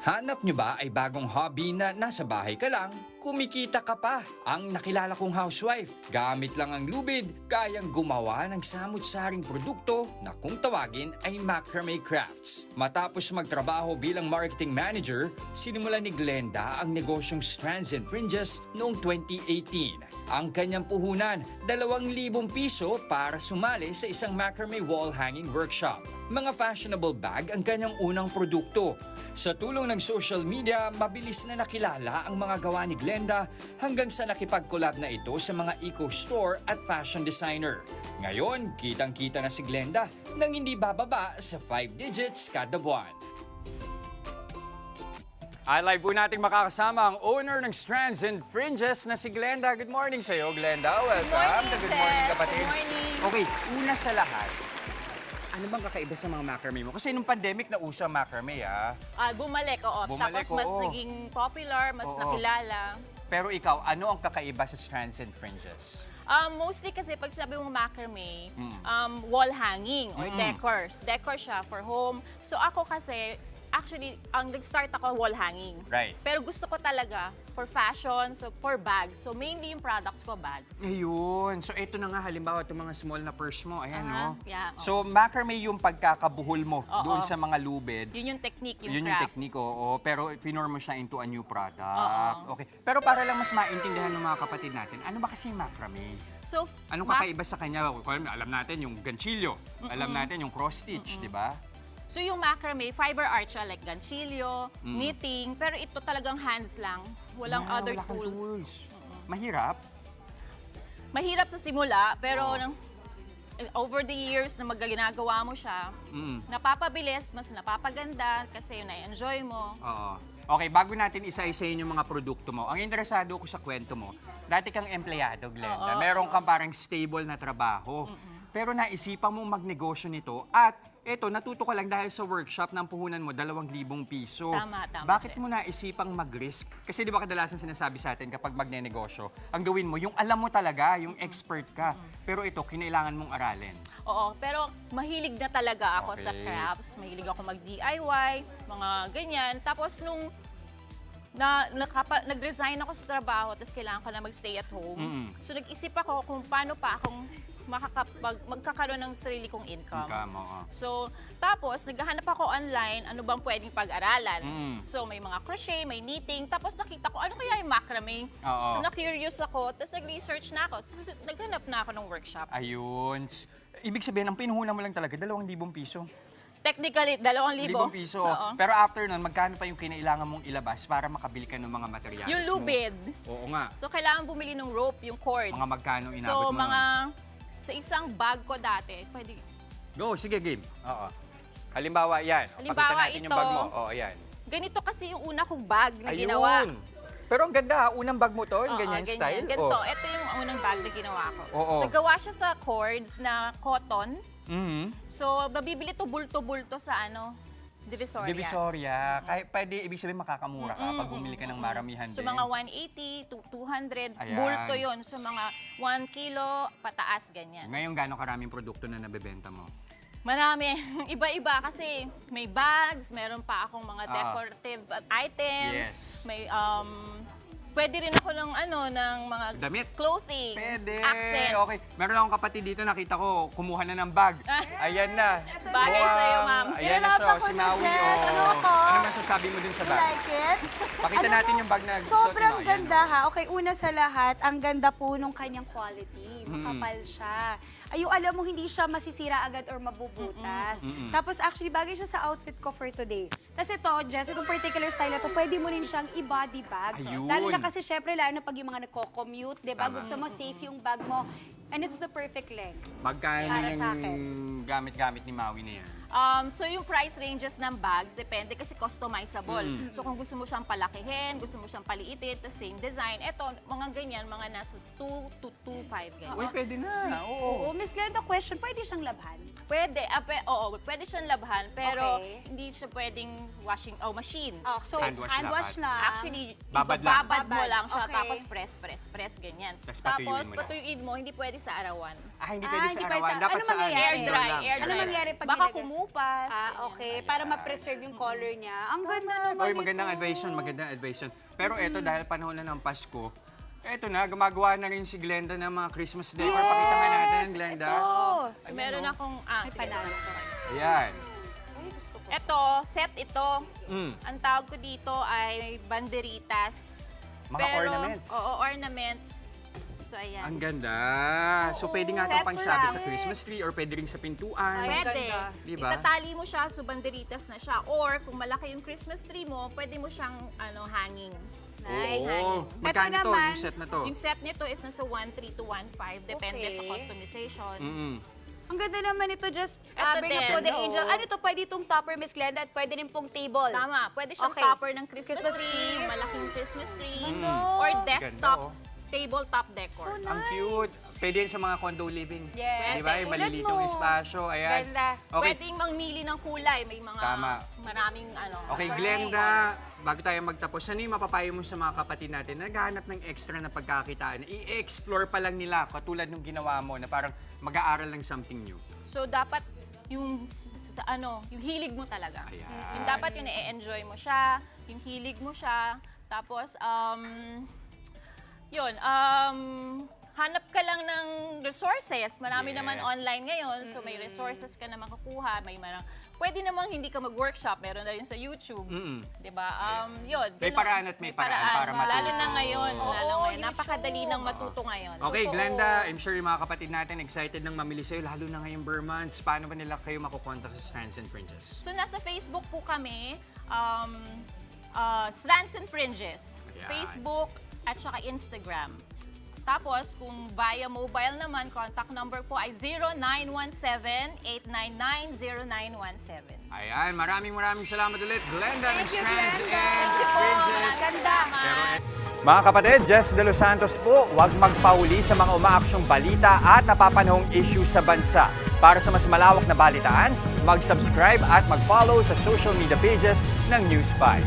Hanap nyo ba ay bagong hobby na nasa bahay ka lang, kumikita ka pa? Ang nakilala kong housewife, gamit lang ang lubid, kayang gumawa ng samut-saring produkto na kung tawagin ay macrame crafts. Matapos magtrabaho bilang marketing manager, sinimulan ni Glenda ang negosyong Strands and Fringes noong 2018. Ang kanyang puhunan, 2,000 piso para sumali sa isang macrame wall hanging workshop. Mga fashionable bag ang kanyang unang produkto. Sa tulong ng social media, mabilis na nakilala ang mga gawa ni Glenda hanggang sa nakipag-collab na ito sa mga eco-store at fashion designer. Ngayon, kitang-kita na si Glenda nang hindi bababa sa 5 digits kada buwan. Live po natin makakasama ang owner ng Strands and Fringes na si Glenda. Good morning sa iyo, Glenda. Welcome. Good Good morning, Jess. kapatid. Good morning. Okay, una sa lahat, ano bang kakaiba sa mga macrame mo? Kasi nung pandemic na uso ang macrame, Bumalik, oo. Bumalik, Tapos mas oo. naging popular, mas Oo. nakilala. Pero ikaw, ano ang kakaiba sa Strands and Fringes? Mostly kasi pag sabi mo macrame, wall hanging or decors. Decor siya for home. So ako kasi, actually, ang nag-start ako wall hanging. Right. Pero gusto ko talaga for fashion, so for bags. So mainly yung products ko, bags. Ayun. So ito na nga, halimbawa itong mga small na purse mo. Ayan, no? Yeah, oo. So macrame yung pagkakabuhol mo Oo. doon sa mga lubid. Yun yung technique, yung Yun yung craft. technique, oo. Pero finor mo siya into a new product. Oo. Okay. Pero para lang mas maintindihan ng mga kapatid natin, ano ba kasi yung macrame? So, Anong kakaiba sa kanya? Alam natin yung ganchillo. Alam natin yung cross-stitch, di ba? So yung macrame, fiber art siya like ganchillo, knitting, pero ito talagang hands lang. Walang other wala kang tools. Mahirap. Mahirap sa simula, pero Oo. over the years na ginagawa mo siya, napapabilis, mas napapaganda kasi yun na-enjoy mo. Oo. Okay, bago natin isa-isayin yung mga produkto mo, ang interesado ko sa kwento mo, dati kang empleyado, Glenda. Oo. Meron kang parang stable na trabaho. Pero naisipan mong magnegosyo nito at eto, natuto ka lang dahil sa workshop ng puhunan mo, 2,000 piso. Tama, Bakit Jess. mo naisipang mag-risk? Kasi di ba kadalasan sinasabi sa atin kapag magnenegosyo, ang gawin mo, yung alam mo talaga, yung expert ka. Pero ito, kinailangan mong aralin. Oo, pero mahilig na talaga ako sa Okay. crafts. Mahilig ako mag-DIY, mga ganyan. Tapos nung nag-resign ako sa trabaho, tapos kailangan ko na mag-stay at home. So nag-isip ako kung paano pa akong magkakaroon ng sarili kong income. Income, oo. So, tapos, naghahanap ako online, ano bang pwedeng pag-aralan. So, may mga crochet, may knitting, tapos nakita ko, ano kaya yung macrame? Oo. So, na-curious ako, tapos nag-research na ako. So, naghanap na ako ng workshop. Ayun. Ibig sabihin, ang pinuhunan mo lang talaga, 2,000 piso. Technically, 2,000. 1,000 piso. Oo. Pero after nun, magkano pa yung kinailangan mong ilabas para makabili ka ng mga materials Yung mo? lubid. Oo nga. So, kailangan bumili ng rope, yung cords. Mga magkano inabot So, mo? sa isang bag ko dati, pwede, Go, sige, game. Oo. Halimbawa, yan. Halimbawa, Pakita natin yung ito. bag mo. Oo, ayan. ganito kasi yung una kong bag na Ayun. ginawa. Pero ang ganda, unang bag mo to, yung Oo, ganyan style. Ganito. Oh. Ito yung unang bag na ginawa ko. Oo. So, gawa siya sa cords na cotton. Mhm. So, mabibili to bulto-bulto sa Divisoria. Divisoria. Kahit pwede, ibig sabihin makakamura ka pag bumili ka ng maramihan So, din. mga 180 to 200. Ayan. Bulto yon. So, mga 1 kilo pataas, ganyan. Ngayon, gano'ng karaming produkto na nabebenta mo? Marami. Iba-iba kasi may bags, meron pa akong mga decorative items. Yes. May, pwede rin ako ng mga Damit? clothing, Pwede. accents. Okay. Meron akong kapatid dito, nakita ko, kumuha na ng bag. Ayan na. Bagay sa'yo, ma'am. Ayan na siya, Pinalata ko si na, Maui. Jess. Oh. Ano ko? Ano masasabi mo dun sa You bag? like it? Pakita Alam natin mo, yung bag na suot sobrang mo. Ayan, ganda ha. Okay, una sa lahat, ang ganda po nung kanyang quality. Makapal siya. Ay, yung alam mo, hindi siya masisira agad or mabubutas. Tapos actually, bagay siya sa outfit ko for today. Tapos ito, Jess, itong particular style na to, pwede mo rin siyang i-body bag. Ayun. Lalo na kasi syempre, lalo na pag yung mga nagko-commute, di ba? Tama. Gusto mo safe yung bag mo. And it's the perfect length. Magkano Para sa yung gamit-gamit ni Maui na yan? So, yung price ranges ng bags, depende kasi customizable. So, kung gusto mo siyang palakihin, gusto mo siyang paliitin, the same design, eto, mga ganyan, mga nasa 2 to 2.5 ganyan. Uy, pwede na. Oo. Oo, Miss Glenda, question, pwede siyang labhan? Pwede, oo, pwede siyang labhan, pero Okay. hindi siya pwedeng machine. Oh, so, Hand wash hand wash dapat. lang. Actually, Babad lang. ibababad mo Babad. lang siya, Okay. tapos press, ganyan. Tapos patuyuin mo lang. patuyuin mo, hindi pwede sa arawan. Hindi pwede sa hindi pwede arawan. sa- Dapat ano sa mangyayari? Air indoor dry, lang. air Ano dry. mangyari pag Baka nilagay? kumupas. ganyan. Okay. Para ma-preserve yung color niya. Ang ganda naman Oy, ito. magandang advice yun. Pero eto, dahil panahon na ng Pasko, eto na, gumagawa na rin si Glenda ng mga Christmas decor. Pakita nga natin, Glenda. Oh. So, meron akong, sige. panalo. Ayan. Ito, set ito. Mm. Ang tawag ko dito ay banderitas. Mga ornaments. Oo, ornaments. So, ayan. Ang ganda. So, pwede nga Set itong pangsabit lang. sa Christmas tree or pwede rin sa pintuan. Ay, Pwede. ganda. Diba? Itatali mo siya, so banderitas na siya. Or, kung malaki yung Christmas tree mo, pwede mo siyang hanging. Nice. Oo. Magkano Ito to, naman, yung set na to? Yung set nito is nasa 1.3 to 1.5. Depende Okay. sa customization. Mm-mm. Ang ganda naman ito, just Ito bring din. it to the Oo. angel. Ano to, pwede itong topper, Miss Glenda, at pwede rin pong table. Tama. Pwede siyang Okay. topper ng Christmas, Christmas tree, tree. malaking Christmas tree, Ano? or Ganda, desktop, oh. tabletop decor. So Ang cute. Pwede yun sa mga condo living. Yes. Di ba? Yung Tulad malilitong mo. espasyo. Ayan. Ganda. Okay. Pwedeng mangmili ng kulay. May mga Tama. maraming Okay, assortment. Glenda, bago tayo magtapos, ano yung mapapayo mo sa mga kapatid natin na naghahanap ng extra na pagkakitaan? I-explore pa lang nila, katulad nung ginawa mo, na parang mag-aaral ng something new. So dapat yung yung hilig mo talaga. Ayan. Yung dapat yung i-enjoy mo siya, yung hilig mo siya. Tapos hanap ka lang ng resources. Marami Yes. naman online ngayon, so may resources ka na makukuha, pwede namang hindi ka mag-workshop, meron na rin sa YouTube. Mm-mm. 'Di ba? Yun. May ganun. paraan at may paraan para matuto. Lalo na ngayon, lalo ngayon. YouTube. Napakadali nang matuto ngayon. Okay, Totoo. Glenda, I'm sure yung mga kapatid natin excited nang mamili sa'yo, lalo na ngayong Burr months. Paano ba nila kayo makukontak sa Strands and Fringes? So nasa Facebook po kami, Strands and Fringes. Ayan. Facebook at saka Instagram. Tapos, kung via mobile naman, contact number po ay 0917-899-0917. Ayan, maraming salamat ulit, Glenda ng Thank you, Strands Glenda. and Thank you po. Fringes. Ganda. Mga kapatid, Jess De Los Santos po, huwag magpahuli sa mga umaaksyong balita at napapanahong issue sa bansa. Para sa mas malawak na balitaan, mag-subscribe at mag-follow sa social media pages ng News 5.